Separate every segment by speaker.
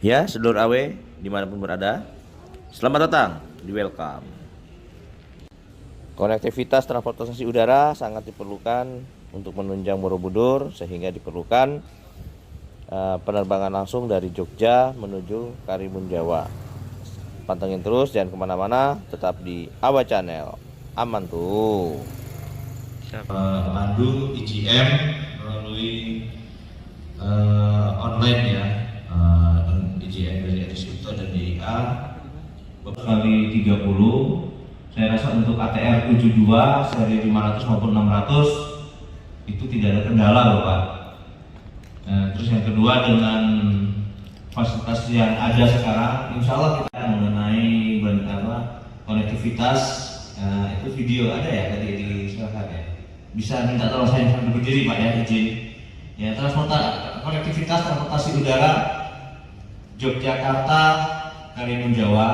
Speaker 1: Ya, sedulur AW dimanapun berada, selamat datang di Welcome. Konektivitas transportasi udara sangat diperlukan untuk menunjang Borobudur, sehingga diperlukan penerbangan langsung dari Jogja menuju Karimun Jawa. Pantengin terus, jangan kemana-mana, tetap di AWA Channel. Aman tuh.
Speaker 2: Pemandu IGM melalui online ya, IGM dari Edisipto dan DIA kali 30. Saya rasa untuk ATR 72 seri 500 maupun 600 itu tidak ada kendala Bapak. Terus yang kedua, dengan fasilitas yang ada sekarang, insya Allah kita mengenai konektivitas, itu video ada ya tadi disilakan ya. Bisa minta tolong saya sambil berdiri Pak ya, izin. Ya, konektivitas transportasi udara Yogyakarta Karimun Jawa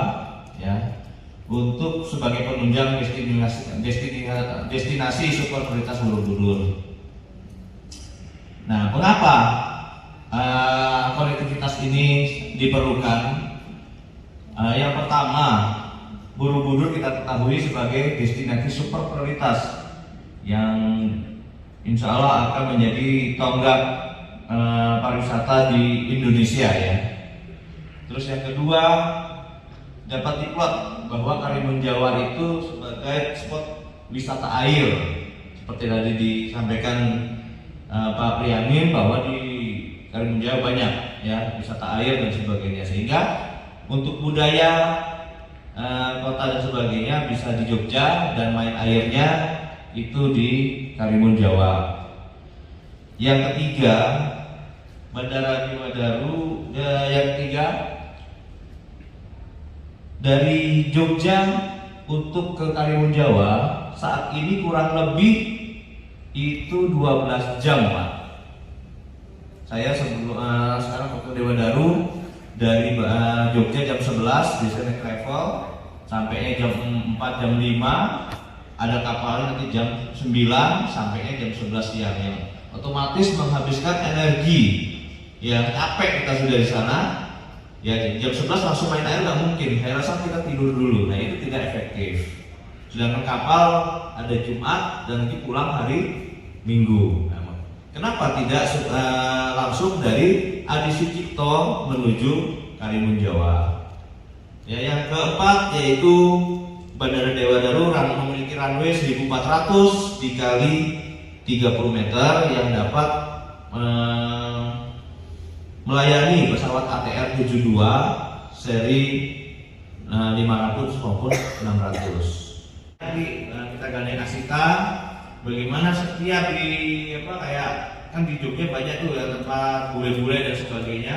Speaker 2: ya, untuk sebagai penunjang destinasi super prioritas Borobudur. Nah, mengapa konektivitas ini diperlukan? Yang pertama, Borobudur kita ketahui sebagai destinasi super prioritas yang insya Allah akan menjadi tonggak pariwisata di Indonesia ya. Terus yang kedua, dapat diplot bahwa Karimun Jawa itu sebagai spot wisata air, seperti tadi disampaikan Pak Priyamin, bahwa di Karimun Jawa banyak ya wisata air dan sebagainya, sehingga untuk budaya kota dan sebagainya bisa di Jogja dan main airnya itu di Karimun Jawa. Yang ketiga, Bandara Diwadaru. Yang ketiga, dari Jogja untuk ke Karimun Jawa saat ini kurang lebih itu 12 jam Pak. Saya sebelum sekarang ke Dewadaru dari Jogja jam 11 bisa naik travel sampainya jam 4 jam 5. Ada kapalnya nanti jam 9 sampainya jam 11 siang, yang otomatis menghabiskan energi. Ya capek kita sudah di sana. Ya jam 11 langsung main air nggak mungkin. Saya rasa kita tidur dulu. Nah itu tidak efektif. Sedangkan kapal ada Jumat dan nanti pulang hari Minggu. Nah, kenapa tidak langsung dari Adi Sucipto menuju Karimun Jawa? Ya, yang keempat yaitu Bandara Dewadaru memiliki runway 1400 dikali 30 meter yang dapat melayani pesawat ATR 72 seri 500 maupun 600. Jadi kita gandeng Asita, bagaimana setiap di kayak kan di Jogja banyak tuh ya tempat bule-bule dan sebagainya.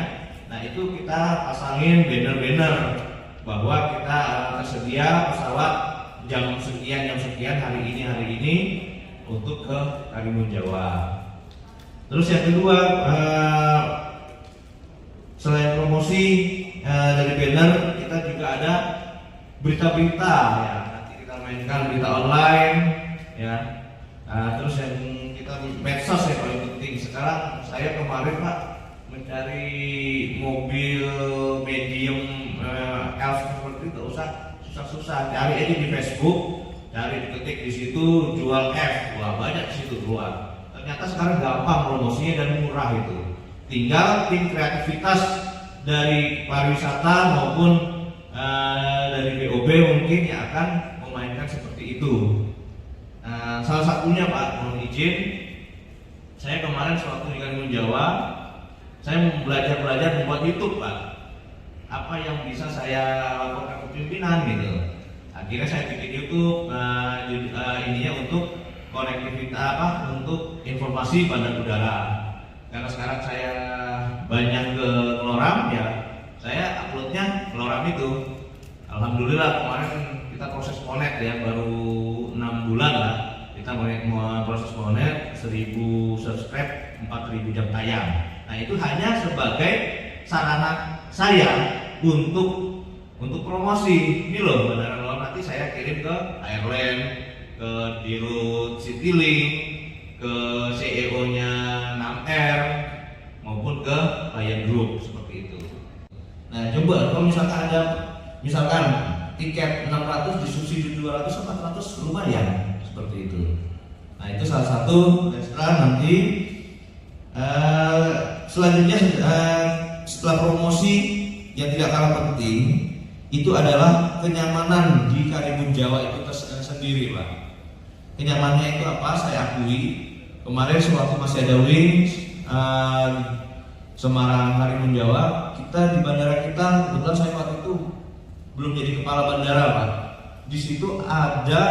Speaker 2: Nah itu kita pasangin banner-banner bahwa kita tersedia pesawat jam sekian hari ini untuk ke Karimun Jawa. Terus yang kedua, selain promosi dari banner, kita juga ada berita-berita ya. Nanti kita mainkan berita online ya. Terus yang kita medsos ya paling penting. Sekarang saya kemarin Pak mencari mobil medium elf seperti itu susah-susah, cari aja di Facebook, cari ketik di situ jual F, wah banyak di situ keluar. Ternyata sekarang gampang promosinya dan murah itu. Tinggal tim kreativitas dari pariwisata maupun dari BOB mungkin yang akan memainkan seperti itu. Salah satunya Pak, mohon izin, saya kemarin sewaktu di Karimun Jawa, saya belajar membuat YouTube Pak. Apa yang bisa saya laporkan ke pimpinan gitu. Akhirnya saya bikin YouTube ininya untuk konektivitas untuk informasi bandar udara. Karena sekarang saya banyak ke Loram ya, saya uploadnya ke Loram itu. Alhamdulillah kemarin kita proses connect ya, baru 6 bulan lah kita mau proses connect 1000 subscribe, 4000 jam tayang. Nah itu hanya sebagai sarana saya untuk promosi. Ini loh Bandara Loram, nanti saya kirim ke Airline, ke Dirut Citylink, ke CEO-nya 6R maupun ke Lion Group seperti itu. coba kalau misalkan tiket 600 disubsidi 200 400 lumayan seperti itu. Nah itu salah satu ekstra nanti. Selanjutnya setelah promosi yang tidak kalah penting itu adalah kenyamanan di Karimun Jawa itu sendiri, Pak. Kenyamanannya itu apa? Saya akui kemarin sewaktu masih ada Wings Semarang Karimun Jawa, kita di bandara kita kebetulan saya waktu itu belum jadi kepala bandara, Pak. Di situ ada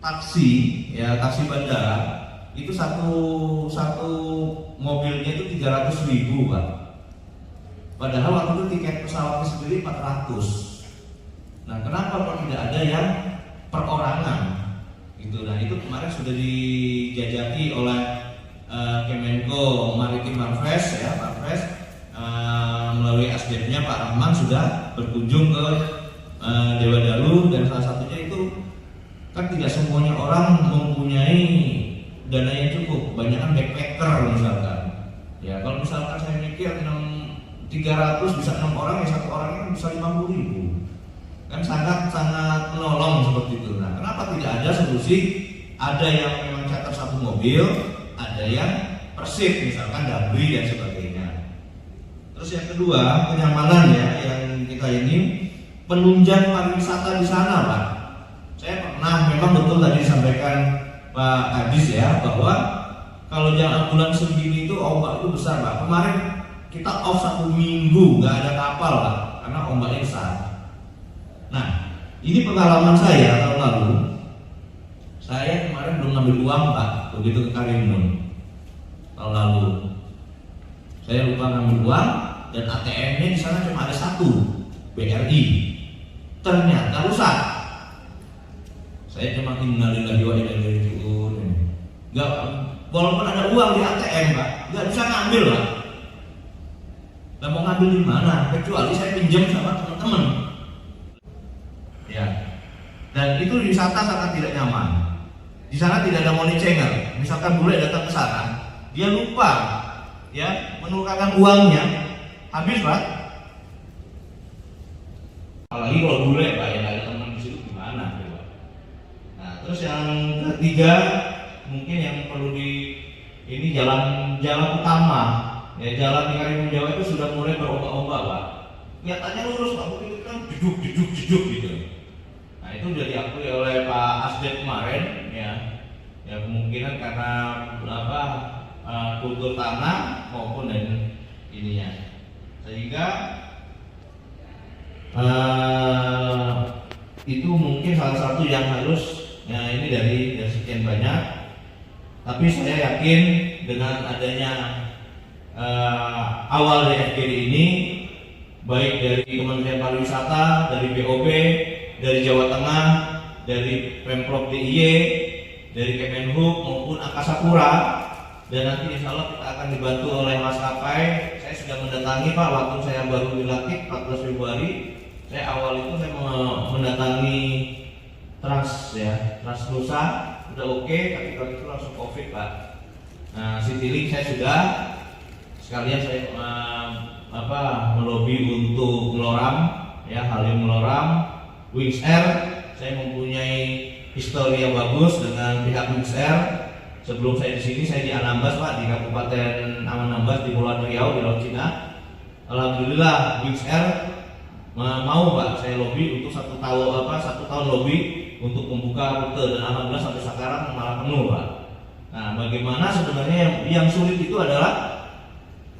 Speaker 2: taksi, ya taksi bandara itu satu mobilnya itu 300.000, Pak. Padahal waktu itu tiket pesawatnya sendiri 400. Nah, kenapa kok tidak ada yang perorangan? Gitu. Nah, itu kemarin sudah dijajaki oleh Kemenko Maritim Marves, ya Pak Marves, melalui asdepnya Pak Rahman sudah berkunjung ke Dewa Dalu, dan salah satunya itu kan tidak semuanya orang mempunyai dana yang cukup, banyak kan backpacker misalkan. Ya kalau misalkan saya mikir 300 bisa 6 orang, ya satu orang kan bisa 50.000, kan sangat menolong seperti itu. Nah kenapa tidak ada solusi? Ada yang memang charter satu mobil, ada yang persib misalkan double dan sebagainya. Terus yang kedua kenyamanan, ya yang kita ini penunjang pariwisata di sana, Pak. Saya pernah, memang betul tadi disampaikan Pak Kadis ya, bahwa kalau jalan bulan segini itu ombak itu besar, Pak. Kemarin kita off 1 minggu nggak ada kapal, Pak, karena ombaknya besar. Nah ini pengalaman saya tahun lalu. Saya kemarin belum ngambil uang, Pak, begitu ke Karimun tahun lalu. Saya lupa ngambil uang dan ATM-nya di sana cuma ada 1 BRI. Ternyata rusak. Saya cuma innalillahi wa inna ilaihi raji'un. Enggak, walaupun ada uang di ATM, Pak, nggak bisa ngambil, Pak. Nggak mau ngambil di mana? Kecuali saya pinjam sama teman-teman. Ya. Dan itu wisata sangat tidak nyaman. Di sana tidak ada money changer. Misalkan bule datang ke sana, dia lupa ya menukarkan uangnya, habis, Pak. Apalagi kalau bule, Pak, ya ada teman di situ gimana? Terus yang ketiga mungkin yang perlu ini jalan utama, ya jalan di Karimun Jawa itu sudah mulai berombak-ombak, Pak. Kelihatannya lurus, Pak, mungkin itu kan jeduk gitu. Nah itu sudah diakui oleh Pak Asdep kemarin, ya kemungkinan karena kultur tanah maupun dan ininya, sehingga itu mungkin salah satu yang harus. Nah ini dari sekian banyak, tapi saya yakin dengan adanya awal dari FGD ini, baik dari Kementerian Pariwisata, dari BOP, dari Jawa Tengah, dari Pemprov DIY, dari Kemenhub maupun Angkasa Pura, dan nanti insya Allah kita akan dibantu oleh maskapai. Saya sudah mendatangi, Pak, waktu saya baru dilantik 14 Februari, saya awal itu saya mendatangi Transnusa udah oke, tapi kalau itu langsung COVID, Pak. Nah, Citylink saya sudah, sekalian saya melobi untuk Meloram, ya Halim Meloram, Wings Air. Saya mempunyai histori yang bagus dengan pihak Wings Air. Sebelum saya di sini, saya di Anambas, Pak, di Kabupaten Anambas di Pulau Riau di Laut Cina. Alhamdulillah Wings Air mau, Pak, saya lobby untuk 1 tahun lobby untuk membuka rute, dan alhamdulillah sampai sekarang malah penuh, Pak. Nah, bagaimana sebenarnya yang sulit itu adalah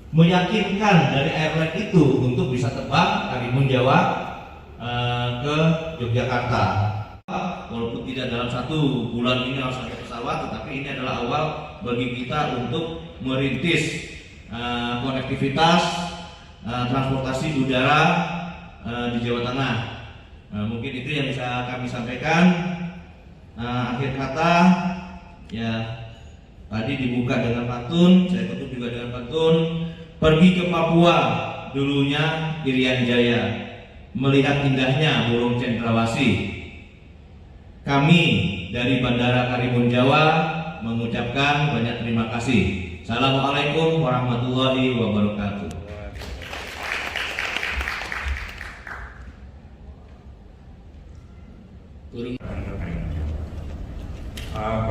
Speaker 2: meyakinkan dari airline itu untuk bisa terbang Karimun Jawa ke Yogyakarta. Walaupun tidak dalam 1 bulan ini harus ada pesawat, tetapi ini adalah awal bagi kita untuk merintis konektivitas transportasi udara di Jawa Tengah. Mungkin itu yang bisa kami sampaikan. Akhir kata, ya tadi dibuka dengan pantun, saya tutup juga dengan pantun. Pergi ke Papua, dulunya Irian Jaya, melihat indahnya burung cendrawasih. Kami dari Bandara Karimun Jawa mengucapkan banyak terima kasih. Assalamualaikum warahmatullahi wabarakatuh.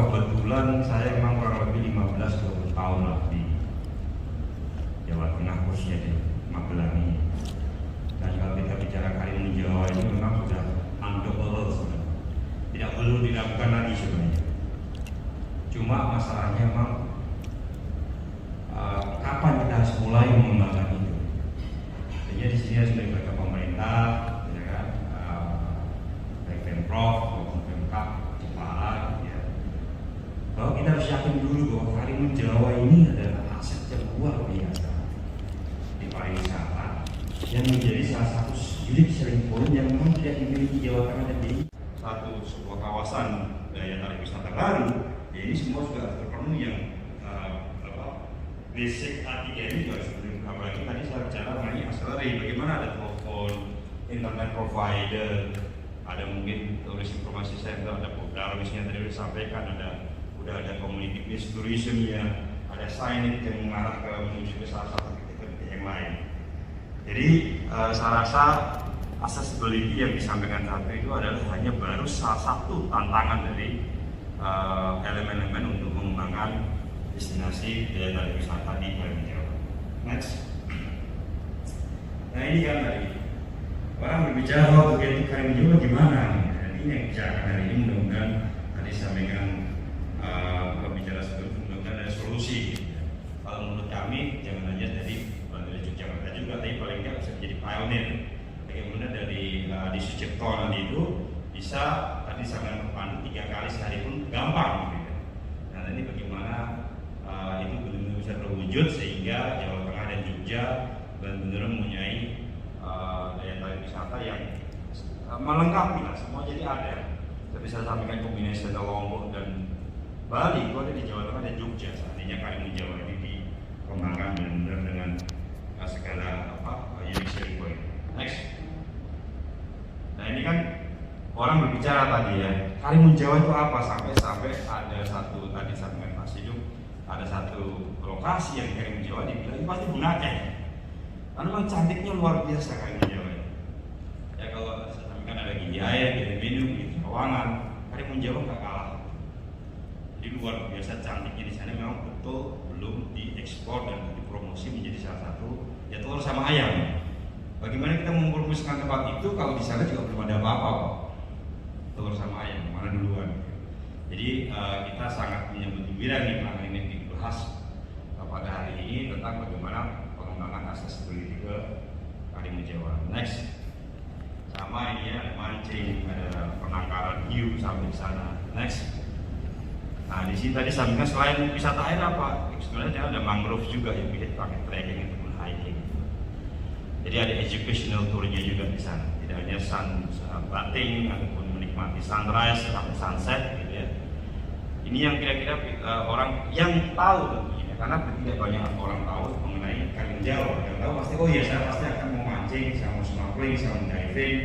Speaker 3: Kebetulan saya memang kurang lebih 15-20 tahun lah di Jawa Tengah, khususnya di Magelang ini. Dan kalau kita bicara Karimun Jawa ini memang sudah undoable sebenarnya. Tidak perlu dilakukan lagi sebenarnya. Cuma masalahnya memang kapan kita harus mulai mengembangkan itu. Jadi di sini harus melibatkan pemerintah, ya kan, baik Pemprov maupun Pemkab, Jepara, gitu ya. Bahwa kita harus yakin dulu bahwa Karimun Jawa ini adalah aset yang luar biasa di pariwisata yang menjadi salah satu unique selling point yang memang tidak dimiliki Jawa Tengah dan DIY. Sebuah kawasan daya tarik wisata baru, ya ini semua sudah terpenuhi yang basic A3 ini juga sebelum, apalagi tadi saya bicara mengenai akselerasi, bagaimana ada telepon, internet provider, ada mungkin turis informasi center, ada Darwisnya tadi sudah disampaikan, udah ada community based tourism ya, ada signage yang mengarah ke menuju ke salah satu titik-titik yang lain. Jadi saya rasa accessibility yang disampaikan tadi itu adalah hanya baru salah satu tantangan dari elemen-elemen untuk mengembangkan destinasi daya tarik wisata di Karimun Jawa. Next. Nah ini kan tadi orang berbicara bahwa kegiatan Karimun Jawa gimana? Dan ini yang bicarakan hari ini mudah-mudahan tadi sampaikan pembicara sebelum mudah-mudahan ada solusi. Kalau menurut kami jangan hanya dari Yogyakarta juga, tapi paling nggak bisa menjadi pioneer. Bagaimana dari di Sucipto nanti itu bisa tadi sampai berpandu 3 kali sehari pun gampang. Gitu. Nah ini bagaimana itu benar-benar bisa terwujud sehingga Jawa Tengah dan Jogja benar-benar mempunyai daya tarik wisata yang melengkapi lah, semua jadi ada. Tapi saya sampaikan kombinasi antara Lombok dan Bali itu ada di Jawa Tengah dan Jogja. Seandainya Karimun Jawa ini dikembangkan benar-benar dengan segala unique selling point. Next. Nah ini kan orang berbicara tadi ya, Karimun Jawa itu apa, sampai ada satu tadi sampaikan Pak Siduk, ada satu lokasi yang Karimun Jawa dibilang ini pasti Bunaken. Karena memang cantiknya luar biasa Karimun Jawa. Ya kalau saya sampaikan ada Gili Air, Gili Minum, Gili Kawangan, Karimun Jawa nggak kalah. Jadi luar biasa cantiknya di sana, memang betul belum diekspor dan dipromosi menjadi salah satu ya telur sama ayam. Bagaimana kita mempromosikan tempat itu kalau di sana juga belum ada apa-apa, telur sama ayam mana duluan. Jadi kita sangat menyambut gembira nih Pak ini dibahas pada hari ini tentang bagaimana pengembangan accessibility ke Karimun Jawa. Next, sama ini ya mancing, ada penangkaran hiu sampai di sana. Next, nah di sini tadi sampaikan selain wisata air apa? Sebenarnya ada mangrove juga yang bisa pakai trekking ataupun hiking. Jadi ada educational tournya juga di sana. Tidak hanya bathing ataupun menikmati sunrise sampai sunset gitu ya. Ini yang kira-kira orang yang tahu tentunya, karena tidak banyak orang tahu mengenai Karimun Jawa. Yang tahu pasti oh ya saya pasti akan mau mancing, saya mau snorkeling, saya mau diving,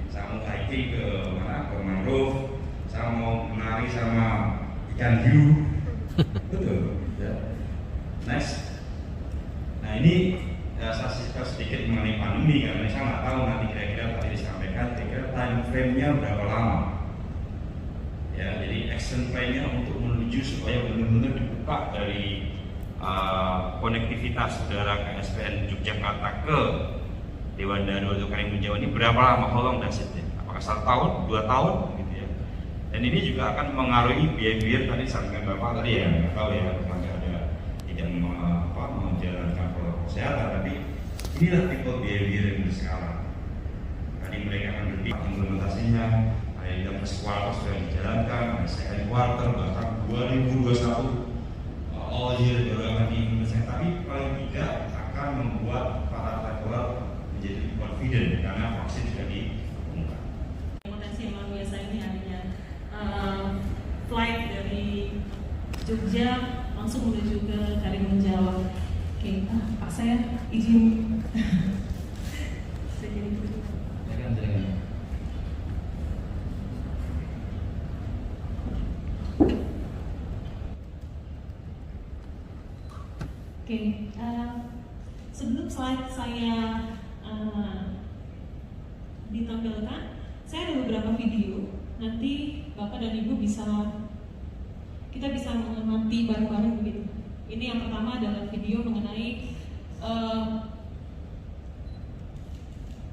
Speaker 3: saya mau hiking ke mana ke mangrove, saya mau menari sama ikan hiu. Betul. Ya. Next. Nah ini saya cerita sedikit mengenai pandemi karena saya nggak tahu nanti kira-kira tadi disampaikan kira-kira time frame-nya berapa lama. Ya, jadi action plan-nya untuk menuju supaya benar-benar dibuka dari konektivitas udara KSPN Yogyakarta ke Dewan Daru atau Karimun Jawa ini berapa lama? How long does it take? Apakah 1 tahun, 2 tahun, gitu ya? Dan ini juga akan mengaruhi biaya tadi sampaikan Bapak tadi ya, nggak tahu ya, apakah ada tidak menjalankan protokol kesehatan, tapi inilah tipe behavior yang sekarang. Tadi mereka akan lebih implementasinya, ada yang first quarter sudah dijalankan, ada second quarter, bahkan 2021 all year baru akan diimplementasikan, tapi paling tidak akan membuat para traveler menjadi confident karena vaksin sudah ditemukan.
Speaker 4: Potensi yang luar biasa ini hanya flight dari Jogja langsung menuju ke Karimun Jawa. Oke, Pak saya izin. Saya jadi Oke, sebelum slide saya ditampilkan, saya ada beberapa video. nanti Bapak dan Ibu kita bisa mengamati bareng-bareng begitu. Ini yang pertama adalah video mengenai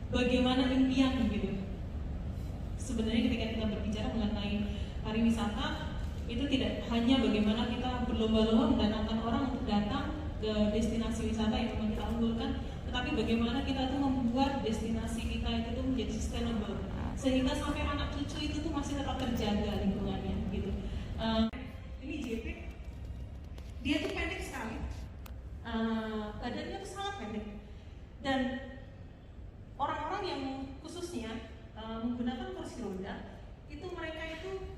Speaker 4: bagaimana impian begitu. Sebenarnya ketika kita berbicara mengenai pariwisata, itu tidak hanya bagaimana kita berlomba-lomba mendatangkan orang untuk datang ke destinasi wisata yang memang kita unggulkan, tetapi bagaimana kita tuh membuat destinasi kita itu tuh menjadi sustainable, sehingga sampai anak cucu itu tuh masih tetap terjaga lingkungannya gitu. Ini JP, dia tuh pendek sekali, badannya tuh sangat pendek, dan orang-orang yang khususnya menggunakan kursi roda itu mereka itu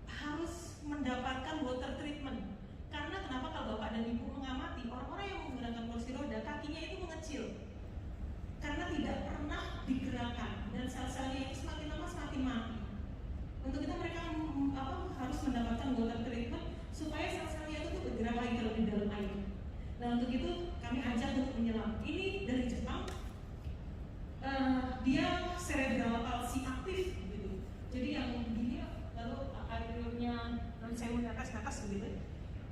Speaker 4: harus mendapatkan water treatment. Karena kenapa? Kalau Bapak dan Ibu mengamati orang-orang yang menggunakan kursi roda, kakinya itu mengecil karena tidak pernah digerakkan, dan sel-selnya itu semakin lama semakin mati. Untuk itu mereka harus mendapatkan water treatment supaya sel-selnya itu bergerak lagi kalau di dalam air. Nah, untuk itu kami ajak untuk menyelam. Ini dari Jepang. Dia cerebral palsy aktif gitu. Jadi yang begini lalu airnya non-sewu nakas begitu.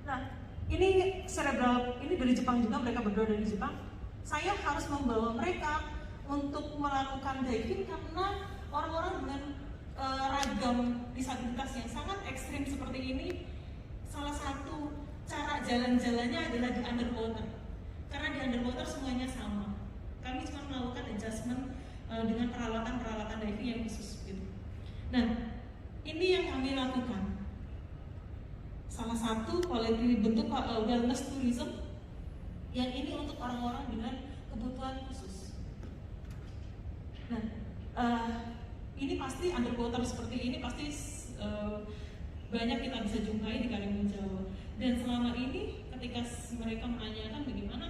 Speaker 4: Nah, ini cerebral, ini dari Jepang juga, mereka berdua dari Jepang. Saya harus membawa mereka untuk melakukan diving karena orang-orang dengan ragam disabilitas yang sangat ekstrim seperti ini, salah satu cara jalan-jalannya adalah di underwater. Karena di underwater semuanya sama. Kami cuma melakukan adjustment dengan peralatan-peralatan diving yang khusus gitu. Nah, ini yang kami lakukan. Salah satu quality bentuk wellness tourism yang ini untuk orang-orang dengan kebutuhan khusus. Nah, ini pasti underwater seperti ini pasti banyak kita bisa jumpai di Karimun Jawa. Dan selama ini ketika mereka menanyakan bagaimana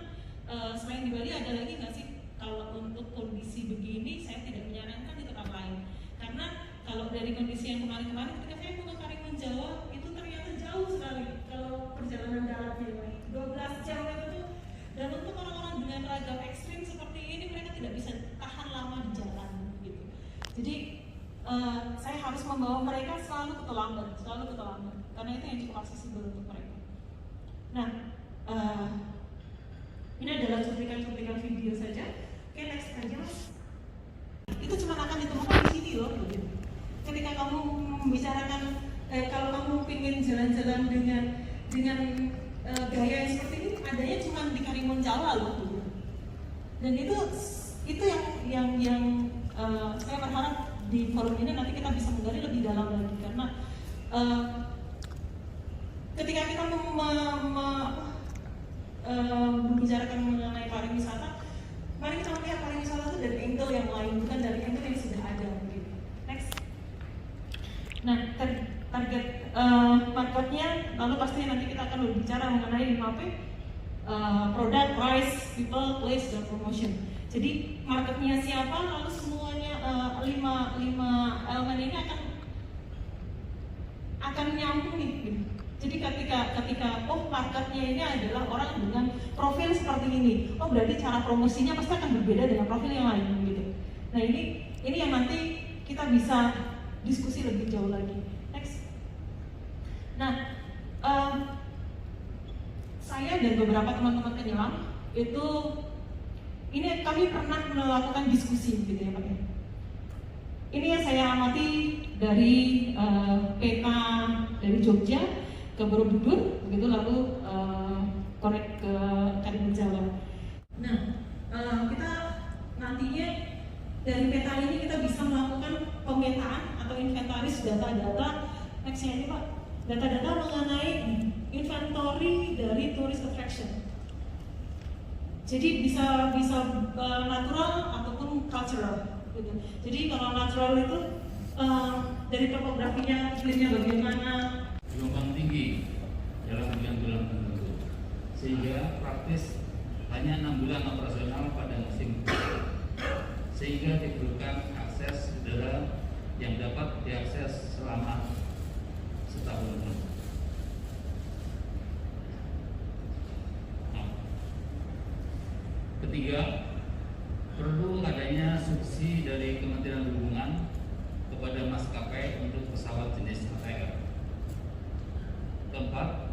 Speaker 4: selain di Bali ada lagi nggak sih? Kalau untuk kondisi begini, saya tidak menyarankan di tempat lain. Karena kalau dari kondisi yang kemarin-kemarin, ketika saya mau ke Karimun Jawa, itu ternyata jauh sekali. Kalau perjalanan daratnya 12 jam itu. Dan untuk orang-orang dengan ragam ekstrim seperti ini, mereka tidak bisa tahan lama di jalan, gitu. Jadi saya harus membawa mereka selalu ke Telamban, karena itu yang cukup aksesibel untuk mereka. Nah, ini adalah cuplikan-cuplikan video saja. Oke, next aja. Itu cuma akan ditemukan di sini loh. Ketika kamu membicarakan, kalau kamu ingin jalan-jalan dengan gaya yang seperti ini, adanya cuma di Karimun Jawa loh. Dan itu yang saya berharap di forum ini nanti kita bisa menggali lebih dalam lagi, karena ketika kita membicarakan mengenai pariwisata, mari kita melihat pariwisata itu dari angle yang lain, bukan dari angle yang sudah ada. Gitu. Next. Nah, target marketnya, lalu pasti nanti kita akan berbicara mengenai 5P, product, price, people, place, dan promotion. Jadi marketnya siapa, lalu semuanya 5 elemen ini akan nyambung nih. Gitu. Jadi ketika marketnya ini adalah orang dengan profil seperti ini, berarti cara promosinya pasti akan berbeda dengan profil yang lain gitu. Nah ini yang nanti kita bisa diskusi lebih jauh lagi. Next. Nah, saya dan beberapa teman-teman penyelam itu ini kami pernah melakukan diskusi gitu ya Pak. Ini yang saya amati dari peta dari Jogja ke Borobudur, begitu lalu connect ke Karimun Jawa. Nah, kita nantinya dari peta ini kita bisa melakukan pemetaan atau inventaris data-data. Nextnya ini Pak, data-data mengenai inventory dari tourist attraction. Jadi bisa natural ataupun cultural. Gitu. Jadi kalau natural itu dari topografinya, iklimnya bagaimana,
Speaker 5: gelombang tinggi dalam bulan-bulan tertentu, sehingga praktis hanya 6 bulan operasional pada musim, sehingga diperlukan akses udara yang dapat diakses selama setahun. Ketiga, perlu adanya subsidi dari Kementerian Perhubungan kepada maskapai untuk pesawat jenis ATR. Keempat,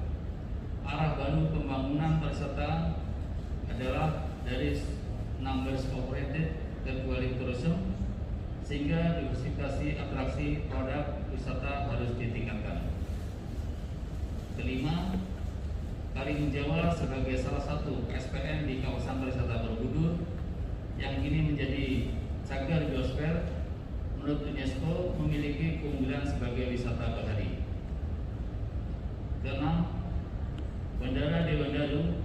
Speaker 5: arah baru pembangunan pariwisata adalah dari numbers operated ke quality tourism, sehingga diversifikasi atraksi produk wisata harus ditingkatkan. Kelima, Karimun Jawa sebagai salah satu SPN di kawasan pariwisata Borobudur yang kini menjadi cagar biosfer, menurut UNESCO memiliki keunggulan sebagai wisata bahari. Keenam, Bandara Dewa Daru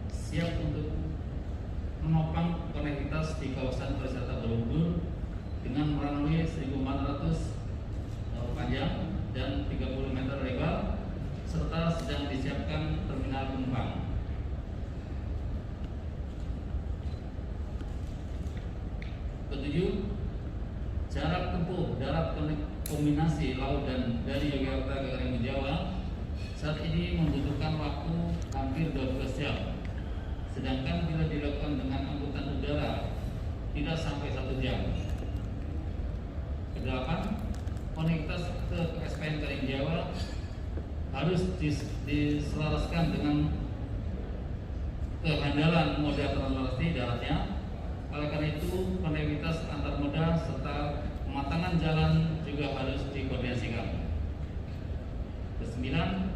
Speaker 5: siap untuk menopang konektivitas di kawasan pariwisata Borobudur dengan runway 1.400 panjang dan 30 meter lebar, serta sedang disiapkan terminal penumpang. Ketujuh, jarak tempuh darat kombinasi laut dan dari Yogyakarta ke Karimun Jawa saat ini membutuhkan waktu hampir 12 jam, sedangkan bila dilakukan dengan angkutan udara tidak sampai 1 jam. Kedelapan, konektivitas ke SPN Karimun Jawa harus diselaraskan dengan kehandalan moda transportasi daratnya. Oleh karena itu, konektivitas antar moda serta pematangan jalan juga harus dikoordinasikan. Kesembilan,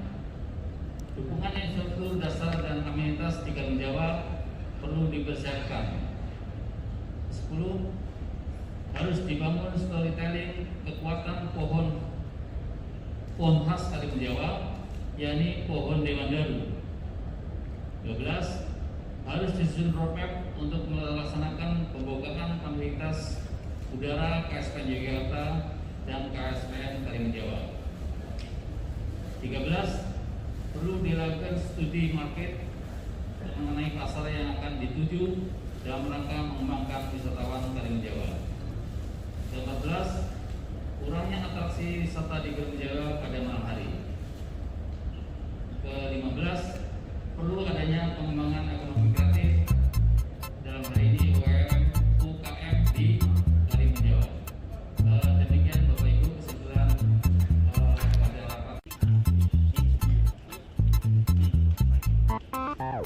Speaker 5: dukungan infrastruktur dasar dan amenitas di Karimun Jawa perlu dipersiapkan. 10, harus dibangun storytelling kekuatan pohon khas Karimun Jawa, yakni pohon Dewan Daru. 12, harus disusun roadmap untuk melaksanakan pembukaan amenitas udara KSPN Yogyakarta dan KSPN Karimun Jawa. 13, perlu dilakukan studi market mengenai pasar yang akan dituju dalam rangka mengembangkan wisatawan Karimun Jawa. 14, kurangnya atraksi wisata di Karimun Jawa pada malam hari. Ke-15, perlu adanya pengembangan ekonomi kreatif, dalam hal ini UKM di Karimun Jawa. Demikian Bapak Ibu kesimpulan pada rapat.
Speaker 6: Ow.